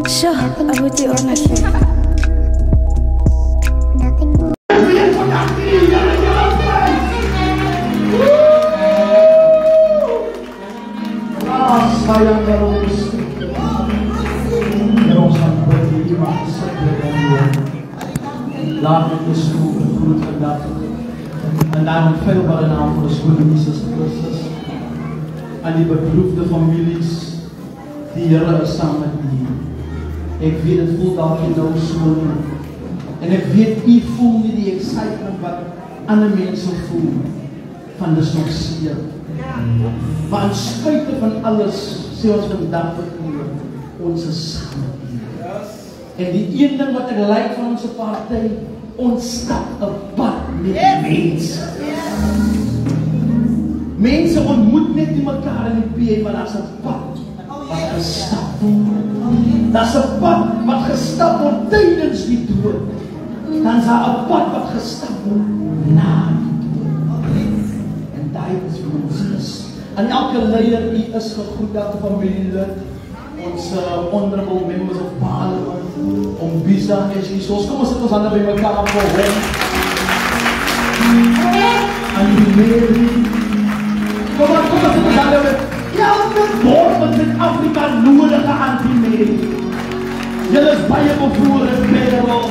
Sure, I would do honestly. Sayang terus Erosan beriman sebenarnya laat met de stoel een goed gedacht en daarom veel bij de naam van de Goede Jezus Christus aan die beproefde families die Here is saam met u. Ek weet het voelt dalk nie nou so en ek weet u voel nie die excitement wat ander mense voel van dis nog seer. Maar in spite van alles, sê ons vandag verkeer, ons is saam met u. En die een ding wat ek like van ons party, ons stap 'n pad met mense. Mense ontmoet net nie mekaar in die PA, maar daar's 'n pad wat gestap word. Daar's 'n pad wat gestap word tydens die dood. Dan's daar 'n pad wat gestap word na die dood. En daai is ons. En elke leier, u is gegroet, elke familielid, ons honorable members of parliament, Bisa, Jesus. Kom ons sit ons hande by mekaar vir hom. En die Mary. Kom ons sit ons hande by elke dorp wat in Afrika nodige anti-Mary. Julle is baie bevoorde Perel.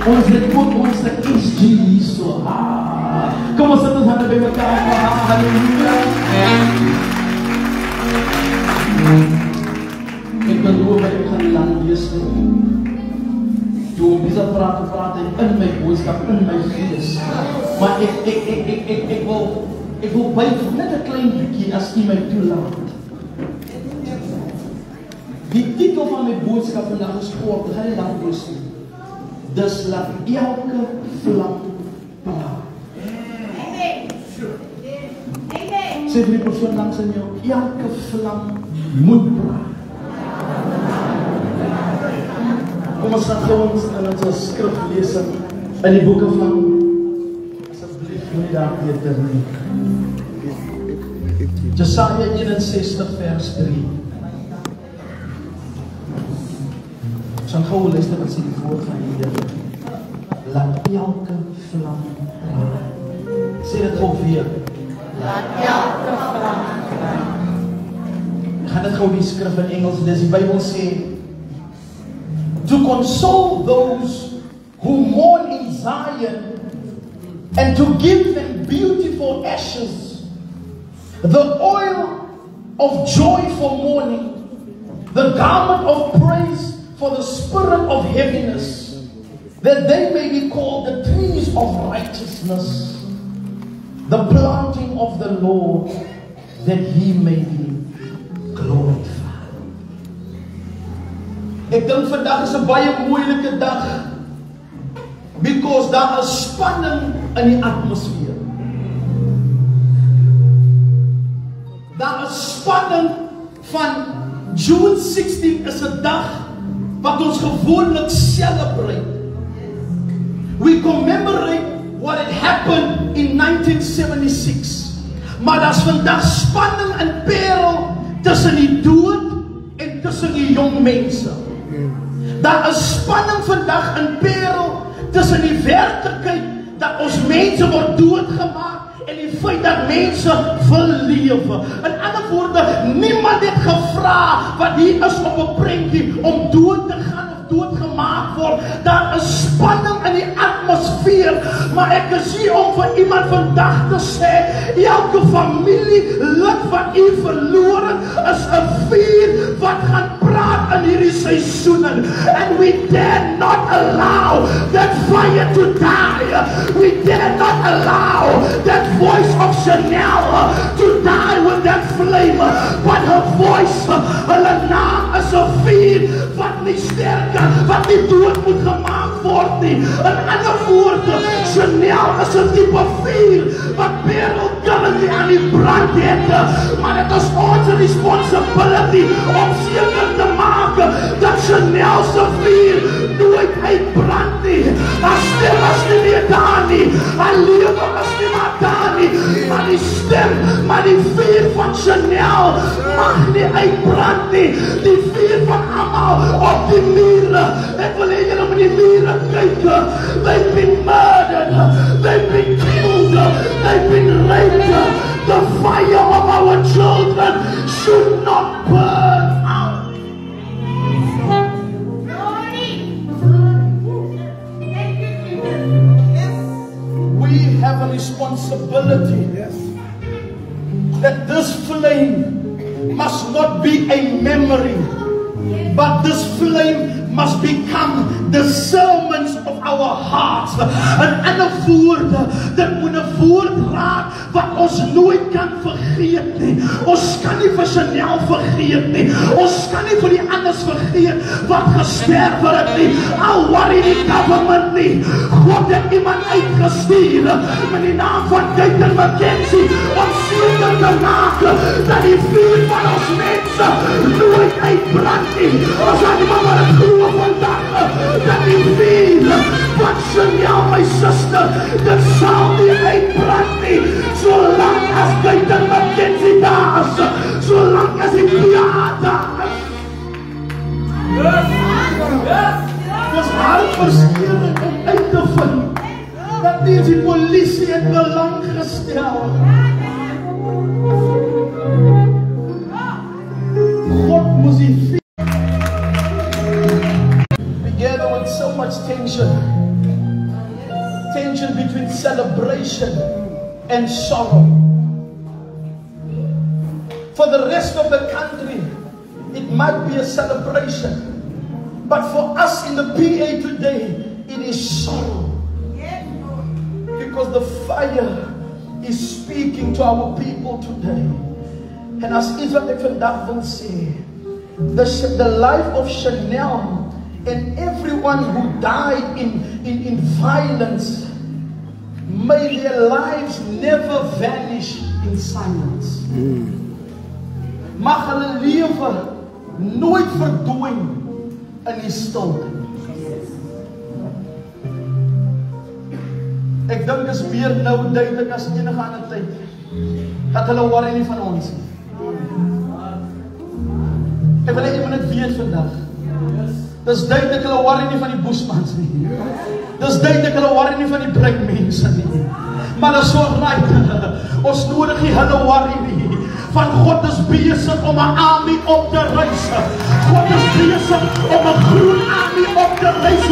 Ons het ook ons SG hier so. Kom ons sit ons hande by mekaar. Halleluja. Ek beloof ek gaan lang wees. Toe Bisa praat in my boodskap, in my gees. Maar ek wil byt net 'n klein bietjie as u my toelaat. Die titel van my boodskap vandag is kort, gaan nie lank wees nie. Dus laat elke vlam praat. Sê vir die persoon langs aan jou, elke vlam moet praat. Kom ons gaan ons in ons skrif lees in die boeke van asseblief nie daar Peter nie. Jesaja 61 vers 3. Ons gaan gou luister wat sê die woord van die Here. Laat elke vlam praat. Sê dit gou weer. Laat elke vlam praat. Ek gaan dit gou die skrif in Engels lees. Die Bybel sê to console those who mourn in Zion and to give them beautiful ashes, the oil of joy for mourning, the garment of praise for the spirit of heaviness, that they may be called the trees of righteousness, the planting of the Lord, that he may be glorified. Ek dink vandag is 'n baie moeilike dag because daar is spanning in die atmosfeer. Daar is spanning van June 16 is 'n dag wat ons gewoonlik celebrate. We commemorate what had happened in 1976. Maar daar's vandag spanning in Parel tussen die dood en tussen die jong mense. Daar is spanning vandag in Parel tussen die werklikheid dat ons mense word doodgemaak en die feit dat mense wil lewe. In ander woorde, niemand het gevra wat hier is op 'n prentjie om dood te gaan of doodgemaak word. Daar is spanning in die atmosfeer, maar ek is hier om vir iemand vandag te sê, elke familielid wat u verloor het, is 'n vuur wat gaan praat in hierdie seisoenen. And we dare not allow that fire to die. We dare not allow that voice of Chanel to die with that flame. But her voice, hulle naam is 'n vuur wat nie sterker, wat nie dood moet gemaak word nie. In ander woorde, Chanel is 'n tipe vuur wat Parel currently aan die brand het. Maar dit is ons responsibility om seker te maak dat Chanel se vuur nooit uitbrand nie. Haar stem is nie meer daar nie. Haar lewe is nie meer daar nie. Maar die stem, maar die vuur van Chanel mag nie uitbrand nie. Die vuur van almal Ek wil hê julle moet die mure kyk. They've been murdered. They've been killed. They've been raped. The fire of our children should not burn out. We have a responsibility that this flame must not be a memory, but this flame must become the sermons of our hearts. Een ander woord, dit moet 'n woord raak wat ons nooit kan vergeet nie. Ons kan nie vir Chanel vergeet nie. Ons kan nie vir die anders vergeet wat gesterf het nie. Al worry die government nie. God het iemand uitgestuur met die naam van Dayton McKenzie om seker te maak dat die vuur van ons mense nooit uitbrand nie. Ons aan die man wat het glo vandag dat die vuur van Chanel, my sister, dit sal nie uitbrand nie. Zolang as Dayton McKenzie daar is, zolang as die PA daar is. Ons hartverskeurend om uit te vind dat die polisie het belang gestel. God moes die vuur together with so much tension between celebration and sorrow. For the rest of the country, it might be a celebration, but for us in the PA today, it is sorrow, because the fire is speaking to our people today. And as Israel vandag wil sê, the life of Chanel and everyone who died in violence, may their lives never vanish in silence. Mag hulle lewe nooit verdwyn in die stilte. Ek dink is meer nou duidelik as enige ander tyd dat hulle worry nie van ons nie. Ek wil hê jy moet dit weet vandag. Dis duidelik hulle worry nie van die Boesmans nie. Dis duidelik hulle worry nie van die breinmense nie. Maar dis so right. Ons nodig nie hulle worry nie. Van God is besig om 'n army op te reis. God is besig om 'n groen army op te reis.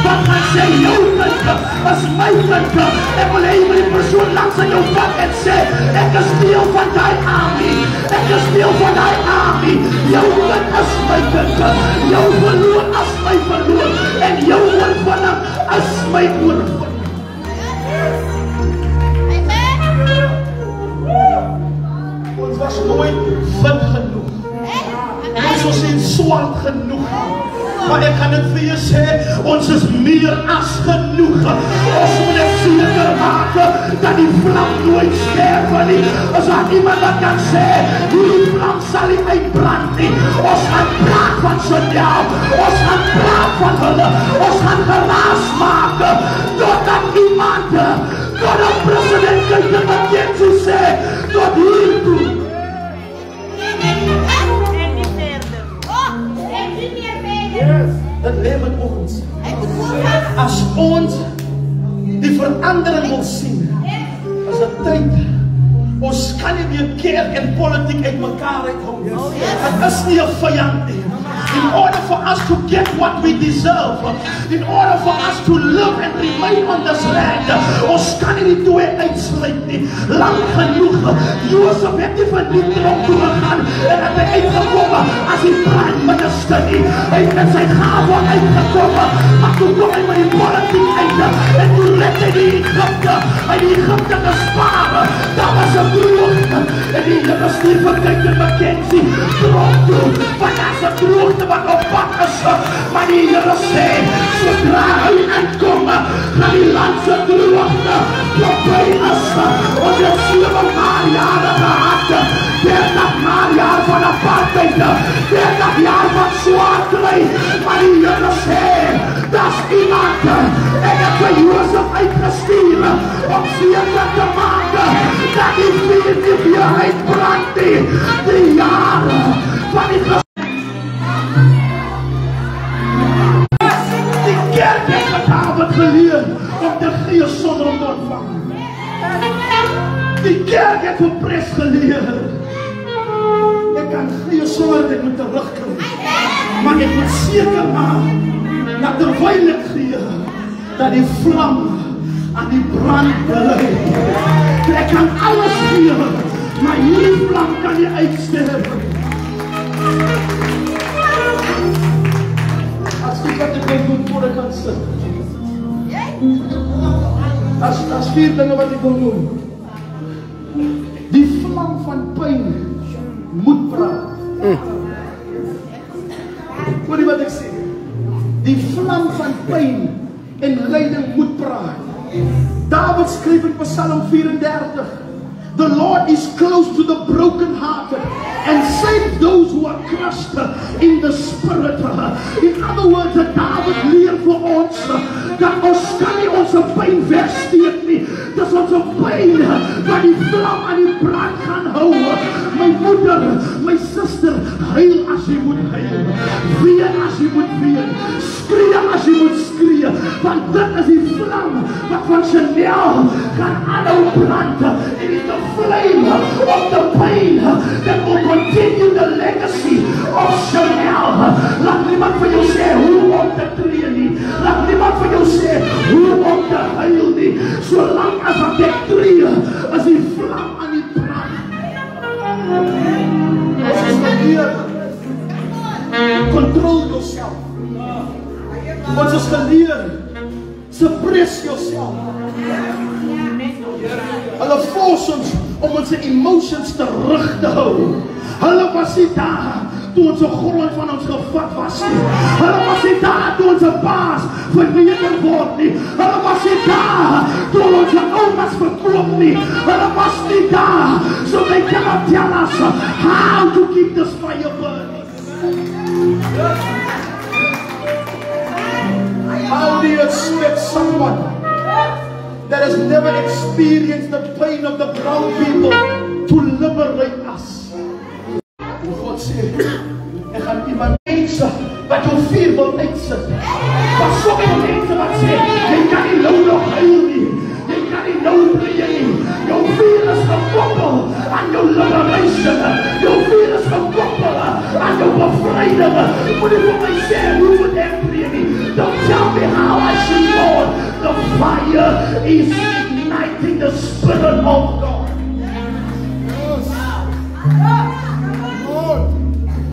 Wat gaan sê jou kind as my kind? Ek wil hê jy moet die persoon langs aan jou vat en sê, ek is deel van die army. Ek is deel van die army. Jou kind is my kind. Jou verloor as my verloor. En jou oorwinning as my oorwinning. Ons was nooit wit genoeg. Ons was nie swart genoeg. Maar ek kan dit vir jou sê, ons is meer as genoeg. Ons moet net seker maak dat die vlam nooit sterf nie. As daar iemand wat kan sê, die vlam sal nie uitbrand nie. Ons gaan praat van Chanel. Ons gaan praat van hulle. Ons gaan geraas maak totdat iemand, tot een president Dayton McKenzie sê, tot hier toe. Dat lewe met ons. As ons die verandering wil sien, is dit tyd. Ons kan nie meer kerk en politiek uit mekaar uithou. Het is nie 'n vyand nie. In order for us to get what we deserve, in order for us to live and remain on this land, ons kan nie die twee uitsluit nie. Lang genoeg. Joseph het nie van die tronk toegegaan en het hy uitgekom as die prime minister nie. Hy het met sy gawe uitgekom, maar toe kom hy met die politiek uit en toe red hy die Egypte gespaar. Daar was 'n droogte en die Here stuur vir Dayton McKenzie tronk toe, want daar's 'n droogte wat op pad is, maar die Here sê, sodra hy uitkom, gaan die land se droogte voorbij is. Ons het 7 jare gehad, 30 jaar van apartheid, 30 jaar van swaar kry, maar die Here sê, daar's iemand, en ek vir Joseph uitgestuur, om seker te maak, dat die vuur nie weer uitbrand nie, die jare van die gee sonder om te ontvang. Die kerk het vir pres geleer. Ek kan gee sonder dat ek moet terugkry. Maar ek moet seker maak dat terwyl ek gee, dat die vlam aan die brand bly. Ek kan alles gee, maar hierdie vlam kan nie uitsterf. As ek wat ek wil doen voor ek kan sit. As 4 dinge wat ek wil doen. Die vlam van pyn moet praat. Hoor jy wat ek sê? Die vlam van pyn en lyding moet praat. David skryf in Psalm 34, the Lord is close to the brokenhearted and save those who are crushed in the spirit. In other words, David leer vir ons dat ons kan nie ons pyn wegsteek nie. Dis ons pyn wat die vlam aan die brand gaan hou. My moeder, my suster, huil as jy moet huil. Ween as jy moet ween. Skree as jy moet skree. Want dit is die vlam wat van Chanel gaan aanhou brand. En die flame of the pain that will continue the legacy of Chanel. Laat niemand van jou sê hoe om te tree nie. Laat niemand van jou sê hoe om te huil nie. Solang as wat ek tree, is die vlam aan die brand. Ons is geleer. Control yourself. Ons is geleer. Suppress yourself. Hulle force ons om ons emotions terug te hou. Hulle was nie daar toe ons grond van ons gevat was nie. Hulle was nie daar toe ons baas verweer word nie. Hulle was nie daar toe ons oumas verkoop nie. Hulle was nie daar, so they cannot tell us how to keep this fire burning. How do you expect someone that has never experienced the pain of the brown people to liberate us? God sê, ek gaan iemand mense wat jou vuur wil uitsit. Maar sommige mense wat sê, jy kan nie nou nog huil nie. Jy kan nie nou tree nie. Jou vuur is gekoppel aan jou liberation. Jou vuur is gekoppel aan jou bevryding. Moet jy vir my sê, hoe moet ek tree nie? Don't tell me how I should go. The fire is igniting the Spirit of God.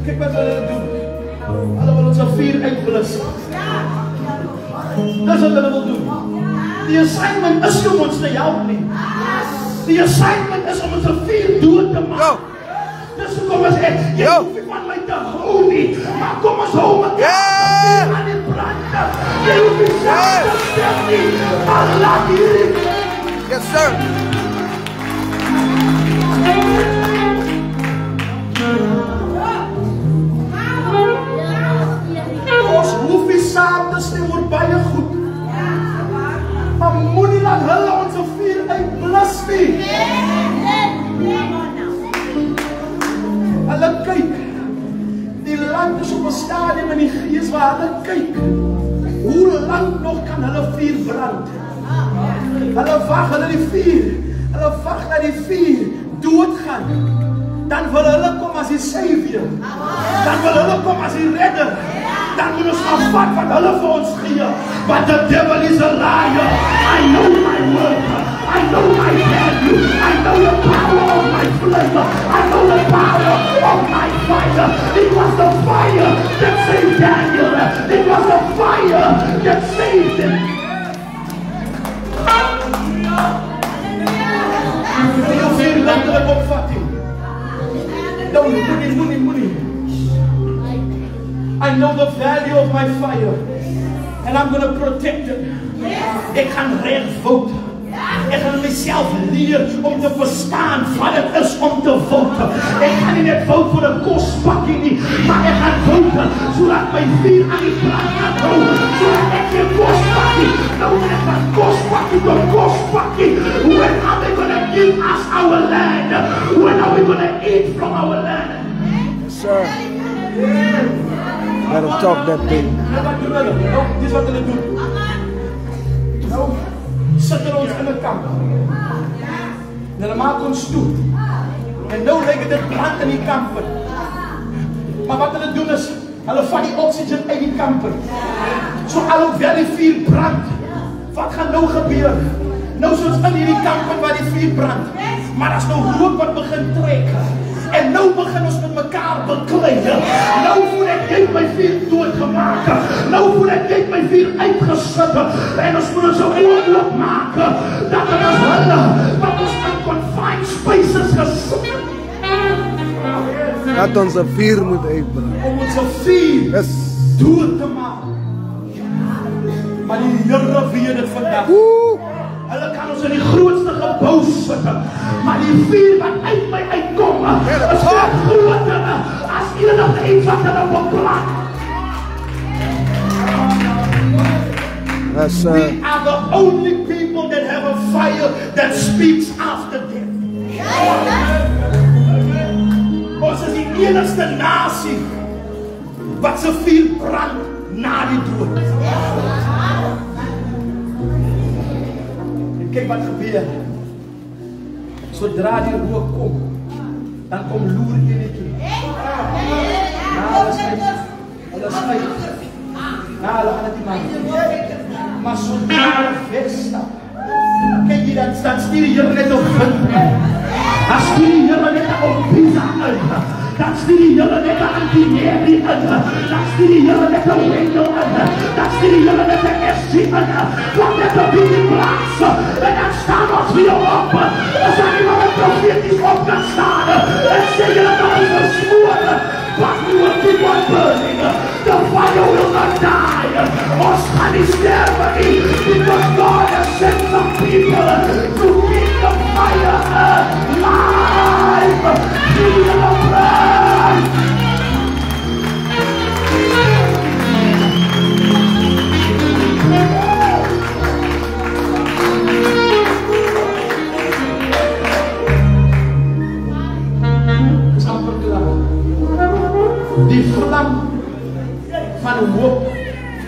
Kijk wat we doen. Hulle wil ons vuur uitblus. Dis wat hulle wil doen. Die assignment is om ons te help nie. Die assignment is om ons vuur dood te maak. Dis hoekom as ek, jy hoef nie van my te hou nie, maar kom ons hou mekaar aan die brand. Jy hoef nie self te stem nie, maar laat hierdie. Yes, sir. Ons hoef nie saam te stem oor baie goed. Maar moenie laat hulle ons vuur uitblus nie. Hulle kyk, die land is op 'n stadium in die gees waar hulle kyk, hoe lang nog kan hulle vuur brand? Hulle wag, hulle die vuur, hulle wag dat die vuur doodgaan. Dan wil hulle kom as die savior. Dan wil hulle kom as die redder. Dan moet ons afvat wat hulle vir ons gee. But the devil is a liar. I know my word. I know my value. I know the power of my flavor. I know the power of my fire. It was the fire that saved Daniel. It was the fire that saved him. Jy sien letterlik opvatting. No, money. I know the value of my fire. And I'm going to protect it. Ek gaan reg vote. Ek gaan myself leer om te verstaan wat het is om te vote. Ek gaan nie net vote vir 'n kospakkie nie, maar ek gaan vote sodat my vuur aan die brand kan hou. Sodat ek die kospakkie, nou net van kospakkie tot kospakkie. When are they going to give us our land? When are we going to eat from our land? Yes, sir. Let him talk that thing. No, this is what they're doing. No, sit ons in 'n kamp. En hulle maak ons toe. En nou lyk dit brand in die kamp. Maar wat hulle doen is, hulle vat die oxygen uit die kamp. So alhoewel die vuur brand, wat gaan nou gebeur? Nou soos in hierdie kamp waar die vuur brand. Maar as nou rook wat begin trek. En nou begin ons met mekaar beklei. Nou voel ek jy my vuur doodgemaak. Nou voel ek jy my vuur uitgesit. En ons moet ons so oorloop maak. Dat het is hulle wat ons in confined spaces gesit. Dat ons 'n vuur moet uitbrand. Om ons 'n vuur dood te maak. Maar die Here weet dit vandag. Hulle kan ons in die grootste gebou sit. Maar die vuur wat uit my uitkom is groter as enige iets wat hulle beplan. We are the only people that have a fire that speaks after death. Ons is die enigste nasie wat se vuur brand na die dood. Kyk wat gebeur. Sodra die rook kom, dan kom loer enetjie. Hulle skei. Hulle gaan dit maak. Maar sodra hulle wegstap, kyk jy dan stuur die Here net op wind. Dan stuur die Here net op Pisa uit. Dan stuur die Here net 'n antinerie in. Dan stuur die Here net 'n window in. Dan stuur die Here net 'n SC in. Want net op die plaats. En dan staan ons weer op. As daar iemand profetisch op kan staan. En sê julle dat ons versmoor. But we will keep on burning. The fire will not die. Ons gaan nie sterwe nie. Because God has sent some people to keep the fire alive. Give them a praise. Die vlam van hoop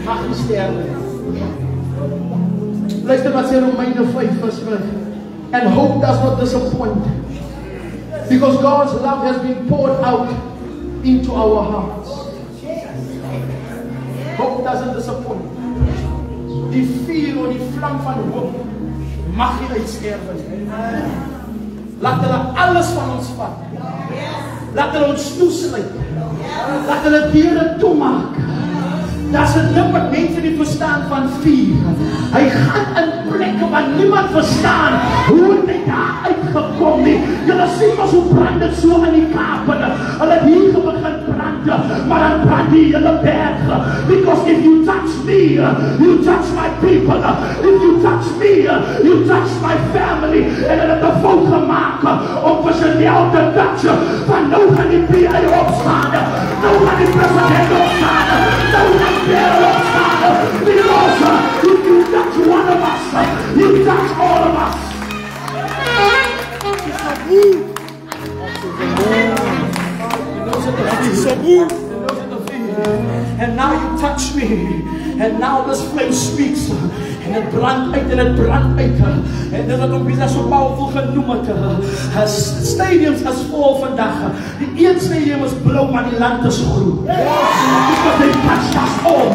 mag nie sterwe. Luister wat sê Romeine 5 vers 5. And hope does not disappoint. Because God's love has been poured out into our hearts. Hope doesn't disappoint. Die vuur of die vlam van hoop mag nie uitsterwe. Laat hulle alles van ons vat. Laat hulle ons toesluit. Laat hulle deure toemaak. Daar's 'n ding wat mense nie verstaan van vuur. Hy gaan in plekke waar niemand verstaan hoe hy daar uitgekom nie. Julle sien mos hoe brand dit so in die Kaap. Hulle het hier begin brand, maar dan brand die hele berg. Because if you touch me, you touch my people. If you touch me, you touch my family. En hulle het 'n fout gemaak om vir Chanel te touch. Van nou gaan die PA opstaan. Nou gaan die president opstaan. Nou gaan because if you touch one of us, you touch all of us. It's a move. And now you touch me. And now this flame speaks. En het brand uit en het brand uit. En dit wat op Pisa so powerful genoem het. Stadiums is vol vandag. Die een stadium is blauw, maar die land is groen. Because they touched us all.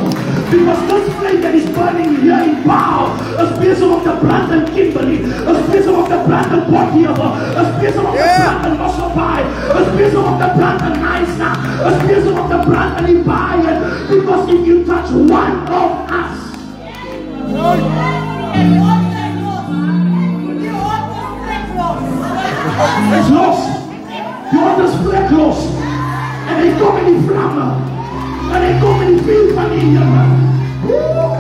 Because this flame that is burning here in Baal is bezig op de brand in Kimberley. Is bezig op de brand in Port Hill. Is bezig op de brand in Mosselbaai. Is bezig op de brand in Neisna. Is bezig op de brand in die Baaien. Because if you touch one of us, it's lost. Die hond is vlekloos. En hy kom in die vlamme. En hy kom in die vuur van die Here.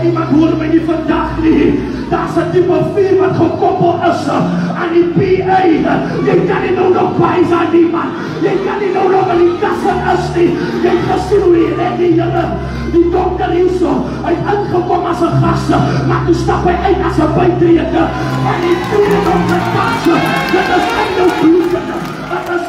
Iemand hoor my nie vandag nie. Daar's 'n tipe vuur wat gekoppel is aan die PA. Jy kan nie nou nog bys aan die man. Jy kan nie nou nog in die kasse is nie. Jy het gesien hoe hy red die Here. Die dokter hierso, hy het ingekom as 'n gas, maar toe stap hy uit as 'n bytrede. En die vuur is op sy tas. Dit is eindelijk bloed. Dit is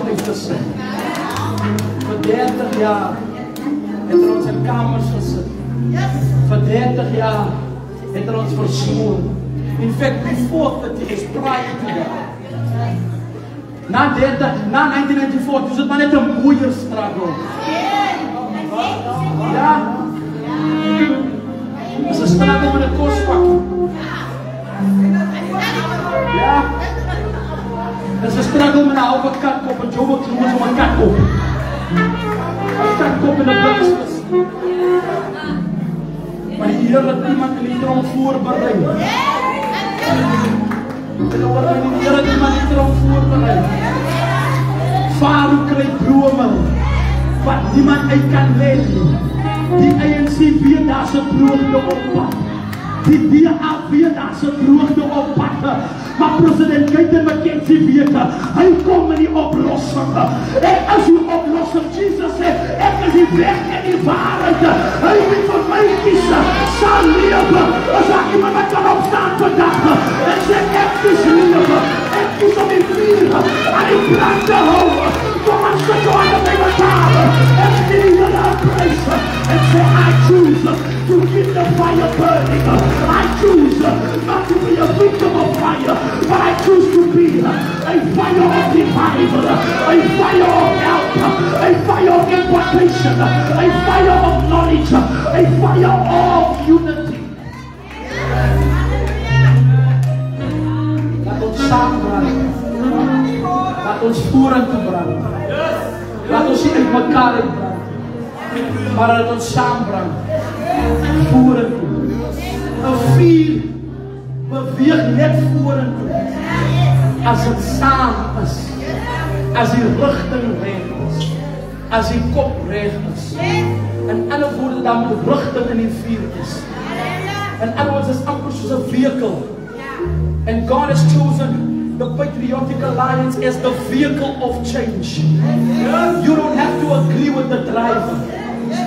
heeft gezet. Voor 30 jaar heeft er ons in kamers gezet. Voor 30 jaar heeft er ons verschoond. In fact, before 30 is prior to that. Na 1994 is het maar net een mooier struggle. Ja? Het is een struggle met een kostpakje. Ja? Het is een struggle met een halve katkop, een jobbel noemen ze een katkop. Een katkop in de business. Maar hier had iemand niet erom voorbereid. Hier had iemand niet erom voorbereid. Farao krijgt bloemen, wat niemand uit kan leiden. Die ANC weer daar zijn droogte op pad. Die DA weer daar zijn droogte op pad. Maar president Kuyten McKenzie weet, hij komt met die oplossing. En als u oplossing, Jesus zegt, ik is die weg en die waarheid. Hij moet voor mij kiezen, zal leven. Als er iemand met kan opstaan vandaag en zegt, ik kies leven. Ik kies om die vieren aan die brand te houden. Kom aan, zet je aan de betalen. En die jullie prijzen. En zeg, I choose to keep the fire burning. I choose not to be a victim of fire. But I choose to be a fire of revival, a fire of help, a fire of impartation, a fire of knowledge, a fire of unity. Laat ons samen branden. Laat ons voeren te branden. Laat ons niet uit elkaar branden. Maar laat ons samen branden. Voeren toe. Een vuur beweegt net vorentoe. Als het samen is. Als die richting recht is. Als die kop recht is. In andere woorden, dan moet de richting in die vuur is. In andere woorden, het is amper soos een vehicle. And God has chosen the Patriotic Alliance as the vehicle of change. You don't have to agree with the driver.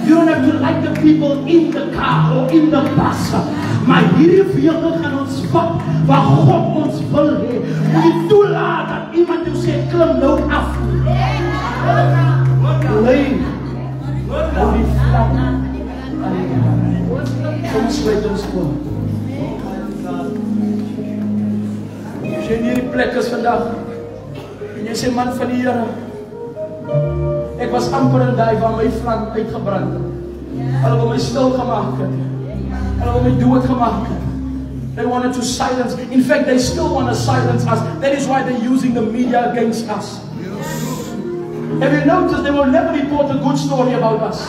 You don't have to like the people in the car or in the bus. Maar hierdie vehicle gaan ons vat waar God ons wil hê. Moet jy toelaat dat iemand jou sê, klim nou af. Alleen. Hou die vlam. Kom sluit ons voor. As jy in hierdie plek is vandag en jy sê, man van die Here, ek was amper in die waar my vlam uitgebrand het. Hulle wil my stil gemaak het. Hulle wil my dood gemaak het. They wanted to silence. In fact, they still want to silence us. That is why they're using the media against us. Have you noticed they will never report a good story about us?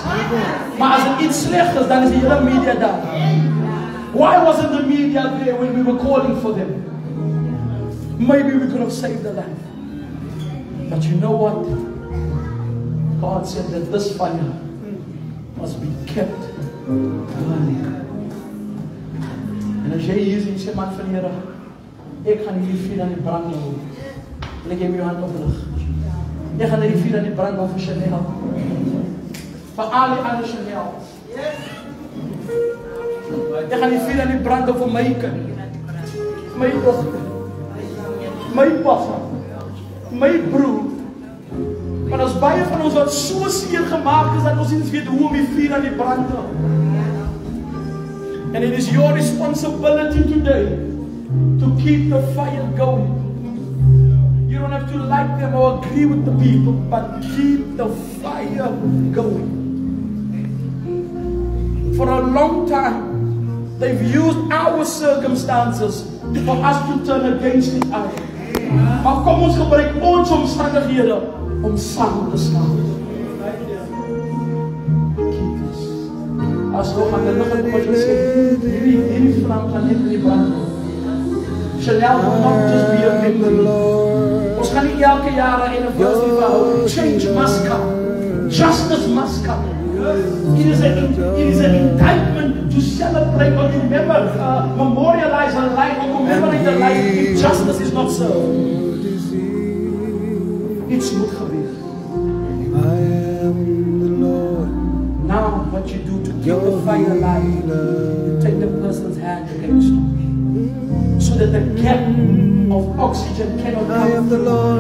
Maar as het iets slecht is, dan is die hele media daar. Why wasn't the media there when we were calling for them? Maybe we could have saved their life. But you know what? God said that this fire must be kept burning. En as jy hier is en jy sê, man van die Here, ek gaan hierdie vuur aan die brand hou. En ek heb jou hand oplig. Ek gaan hierdie vuur aan die brand hou vir Chanel. Vir al die ander Chanels. Ek gaan die vuur aan die brand hou vir my kind. My dochter. My papa. My broer. Maar as baie van ons wat so seer gemaak is, dat ons nie weet hoe om die vuur aan die brand te hou. And it is your responsibility today to keep the fire going. You don't have to like them or agree with the people, but keep the fire going. For a long time, they've used our circumstances for us to turn against each other. Maar kom ons gebruik ons omstandighede om saam te staan. As nog aan de lucht wat je zegt, hierdie vlam gaan net in die brand. Chanel will not just be a memory. Ons gaan nie elke jaar een anniversary behou. Change must come. Justice must come. It is an indictment to celebrate or remember, memorialize a life or commemorate a life if justice is not served. Iets moet gebeur. Now what you do to keep the fire alive, you take the person's hand against you, so that the gap of oxygen cannot come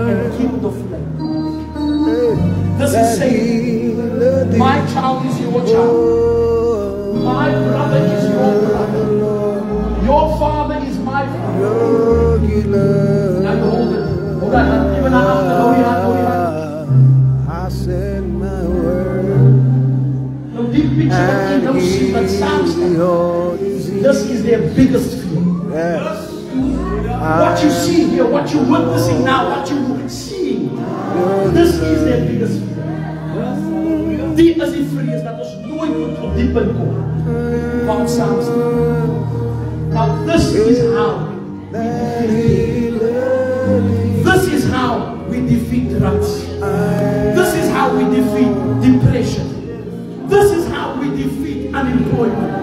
and keep the flame. This is saying, my child is your child. My brother is your brother. Your father is my father. Now you hold it. Hold on. Even after, hold your hand, hold your hand. I said my word. No deep picture of kingdom sees that Psalms. This is their biggest fear. What you see here, what you're witnessing now, what you're seeing, this is their biggest fear. Die is die vrees dat ons nooit moet tot diep in kom van Psalms. Now this is how we defeat. This is how we defeat drugs. This is how we defeat depression. This is how we defeat unemployment.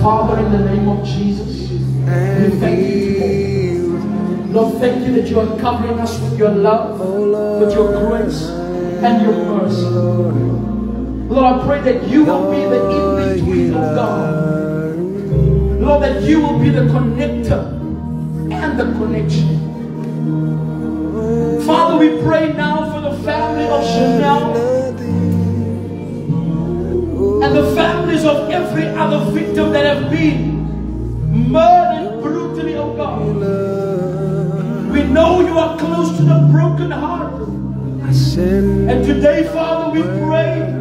Father, in the name of Jesus, we thank you today. Lord, thank you that you are covering us with your love, with your grace and your mercy. Lord, I pray that you will be the in-between of God. Lord, that you will be the connector and the connection. Father, we pray now for the family of Chanel and the families of every other victim that have been murdered brutally, oh God. We know you are close to the broken heart. And today, Father, we pray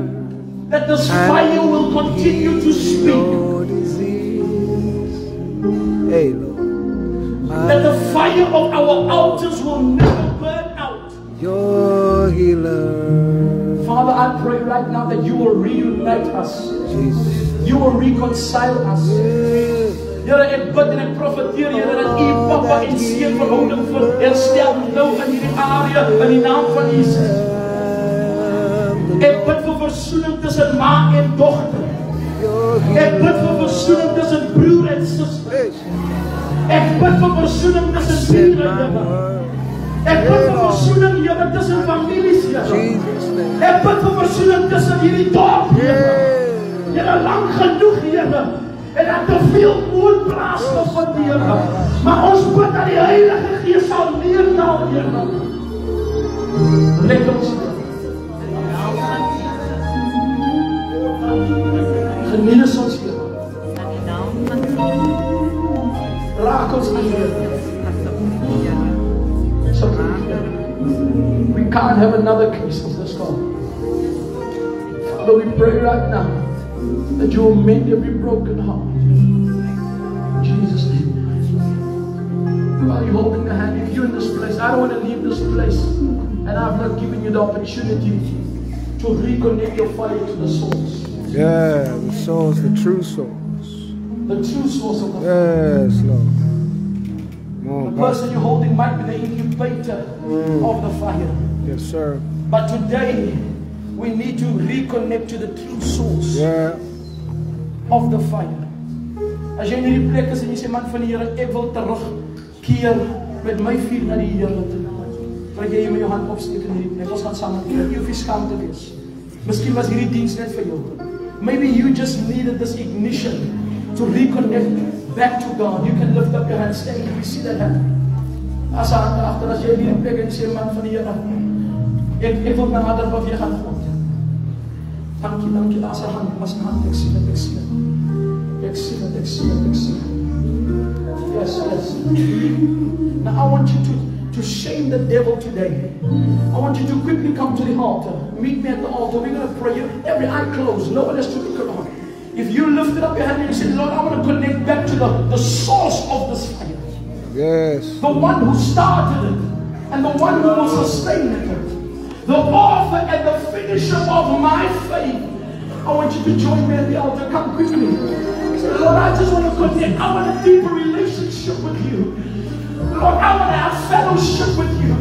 that this fire will continue to speak. That the fire of our altars will never burn out. Your healer. Father, I pray right now that you will reunite us. You will reconcile us. Here, ek bid en ek profeteer, Here, dat u papa en seun verhouding herstel nou in hierdie area in die naam van Jesus. Ek bid vir versoening tussen ma en dogter. Ek bid vir versoening tussen broer en suster. Ek bid vir versoening tussen bure, Here. Ek bid vir versoening, Here, tussen families, Here. Ek bid vir versoening tussen hierdie dorp, Here. Here, lang genoeg, Here. En dat te veel moed plaasvind van die Here. Maar ons bid dat die Heilige Gees sal neerdal, Here. Let ons genees ons, Here. Raak ons aan, Here. We can't have another case of this, God. Father, we pray right now that you will mend every broken heart. In Jesus' name. While you're holding the hand, if you're in this place, I don't want to leave this place and I've not given you the opportunity to reconnect your fire to the source. Yeah, the source, the true source. The true source of the fire. Yes, Lord. The person you're holding might be the incubator of the fire. Yes, sir. But today, we need to reconnect to the true source of the fire. As jy in hierdie plek is en jy sê, man van die Here, ek wil terugkeer met my vuur na die Here toe. Wil jy met jou hand opsteek in hierdie plek? Ons gaan saam met jy hoef nie skaam te wees. Miskien was hierdie diens net vir jou. Maybe you just needed this ignition to reconnect back to God. You can lift up your hands. Stand. We see that hand. As jy in hierdie plek en sê, man van die Here, ek wil my nader wat jy gaan God. Dankie, dankie, daar is 'n hand, daar is 'n hand, ek sien het, ek sien het. Ek sien het, ek sien het, ek sien het. Yes, yes. Now I want you to shame the devil today. I want you to quickly come to the altar. Meet me at the altar. We're going to pray. Every eye closed. No one has to look around. If you lifted up your hand and you said, Lord, I want to connect back to the source of this fire. Yes. The one who started it and the one who will sustain it. The author and the finisher of my faith. I want you to join me at the altar. Come quickly. Say, Lord, I just want to connect. I want a deeper relationship with you. Lord, I want to have fellowship with you.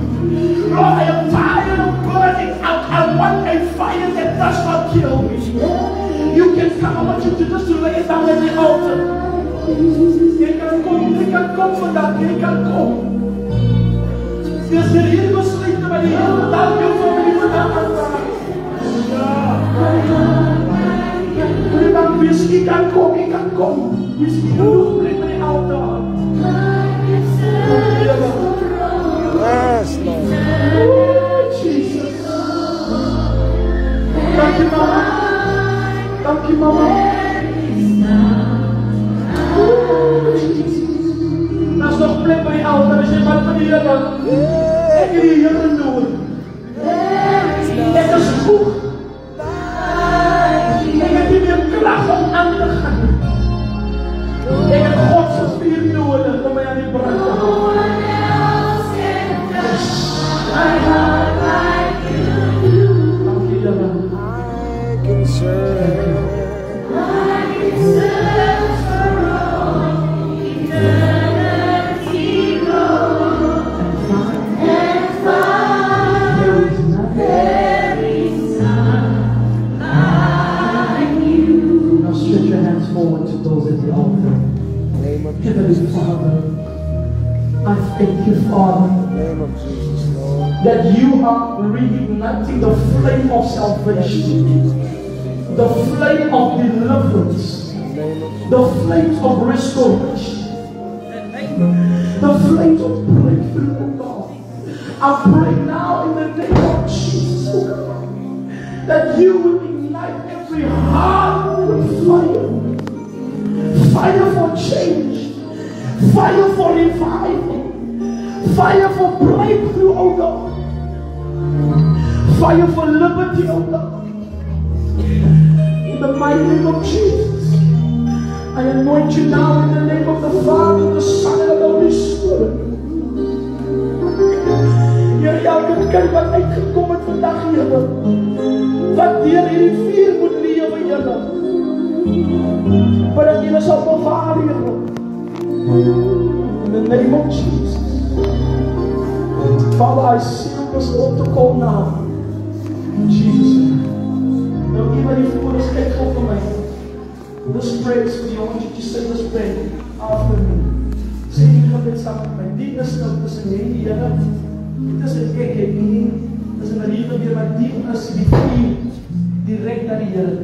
Lord, I am tired of burning out. I want a fire that does not kill me. You can come. I want you to just lay it down at the altar. You can come for that. You can come. There's the real sleep by the end of that. You can come. You can come. You can come. as jy wat van die Here, ek het die Here nodig. Ek is goed. Ek het nie meer krag om aan te gaan. Ek het God se vuur nodig om my aan die brand te hou. Dankie Here. I can serve. Forward to those at the altar. Name of Heavenly Jesus. Father, I thank you, Father, Name of Jesus, Lord. that you are reigniting the flame of salvation, the flame of deliverance, Name of the flames of restoration, the flames of breakthrough, oh God. I pray now in the name of Jesus, oh God, that you will ignite every heart with fire. Fire for change, fire for revival, fire for breakthrough, oh God, fire for liberty, oh God. In the mighty name of Jesus, I anoint you now in the name of the Father, the Son, and the Holy Spirit. Here, elke kind wat uitgekom het vandag, Here, wat deur hierdie vuur moet lewe, Here. But you shall provide in the name of Jesus. Father, I seal this protocol now. In Jesus' name. Now, even if you want to stay for me, this prayer is for you. I want you to say this prayer after me. Say you have it something. My deepness is in the Here. This is ek het nie. Dis 'n rede weer my diepness die vuur direk na die Here.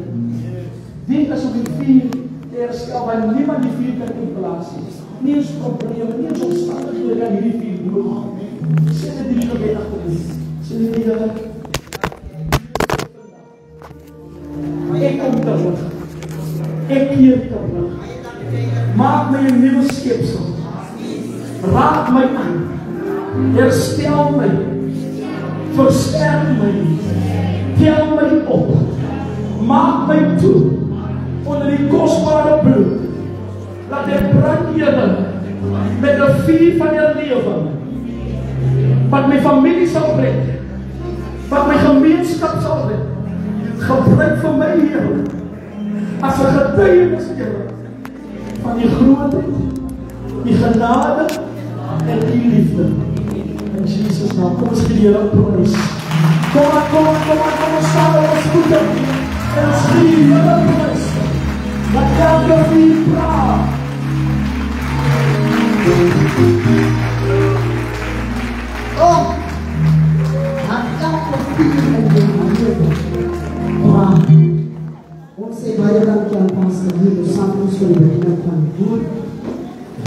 Dit is op die vuur herstel waar niemand die vuur kan inplaas nie. Nie eens probleme, nie eens omstandighede kan hierdie vuur dood. Sê dit die gebed agter die. Sê dit die Here. Ek kom terug. Ek keer terug. Maak my 'n nuwe skepsel. Raak my aan. Herstel my. Versterk my. Tel my op. Maak my toe. Onder die kostbare bloed. Laat hy brand, Here, met die vuur van jou lewe. Wat my familie sal red. Wat my gemeenskap sal red. Gebruik vir my, Here, as 'n getuienis, Here, van die grootheid, die genade en die liefde. In Jesus' naam, kom ons gee die Here prys. Kom aan, staan op ons voete. En ons gee die Here prys. Laat elke vuur praat. Oh, laat elke vuur in jou lewe praat. Ons sê baie dankie aan Pastor Hilo Santos vir die bediening van die woord.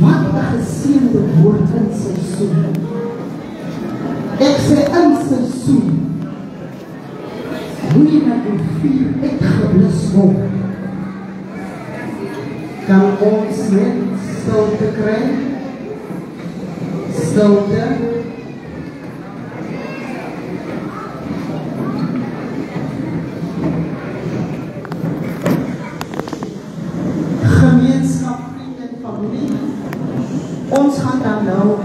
Wat 'n geseënde woord in seisoen. Ek sê in seisoen. Hoe jy met die vuur uitgeblus word. Kan ons net stilte kry? Stilte. Gemeenskap, vriende en familie. Ons gaan dan nou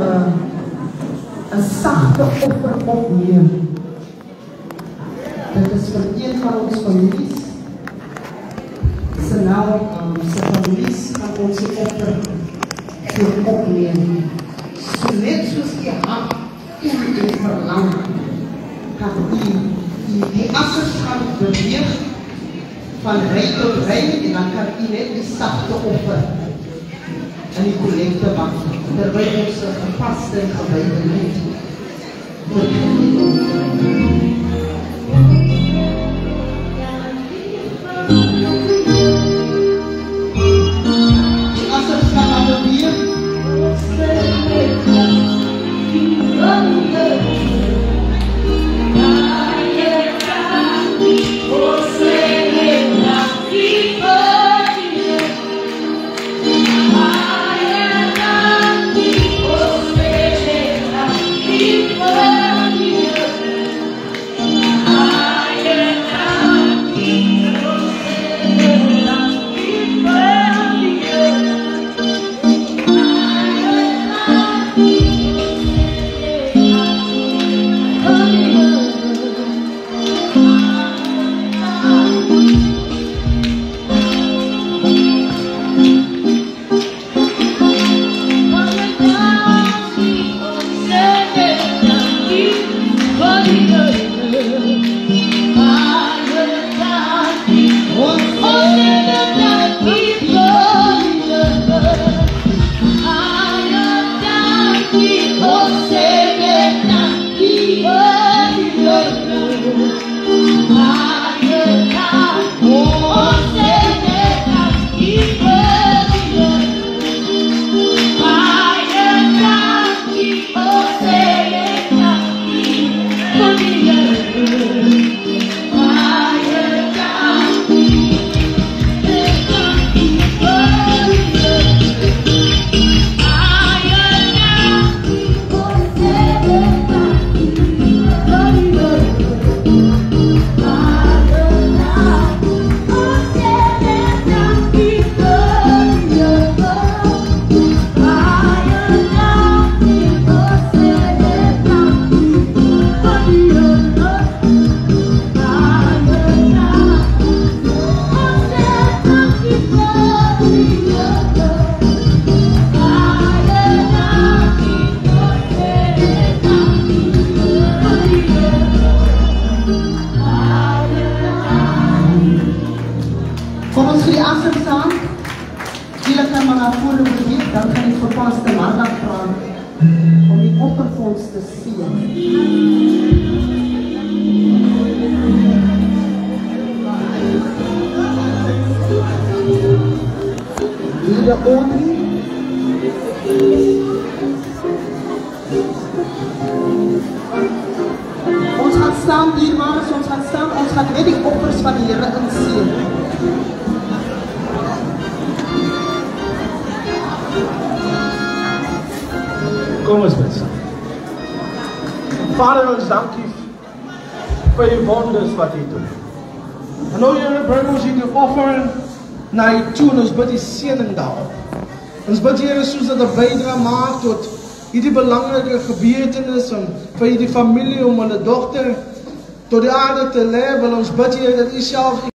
'n sagte offer opneem. Dit is vir een van ons families. Sy families kan ons die offer voor opneem. So net soos die hart toe en verlang, kan die assers gaan beweeg van ry tot ry en dan kan u net die sagte offer in die kollekte bak, terwyl ons 'n gepaste en gewyde lied Volgens die afstaan, wil ek aan mga volle gebied, dan gaan ek vir Pastor Marga vra om die offerfonds te sien. Hier Audrey. Ons gaan staan hier, maar ons gaan staan, ons gaan net die offers van die Here inseën. Kom ons bid saam. Vader, ons dank U vir U wonders wat U doen. En nou Here, bring ons hierdie offer na U toe en ons bid die seëning daarop. Ons bid Here soos dat 'n bydrae maak tot hierdie belangrike gebeurtenis om vir hierdie familie om hulle dogter tot die aarde te lê, wil ons bid Here dat U self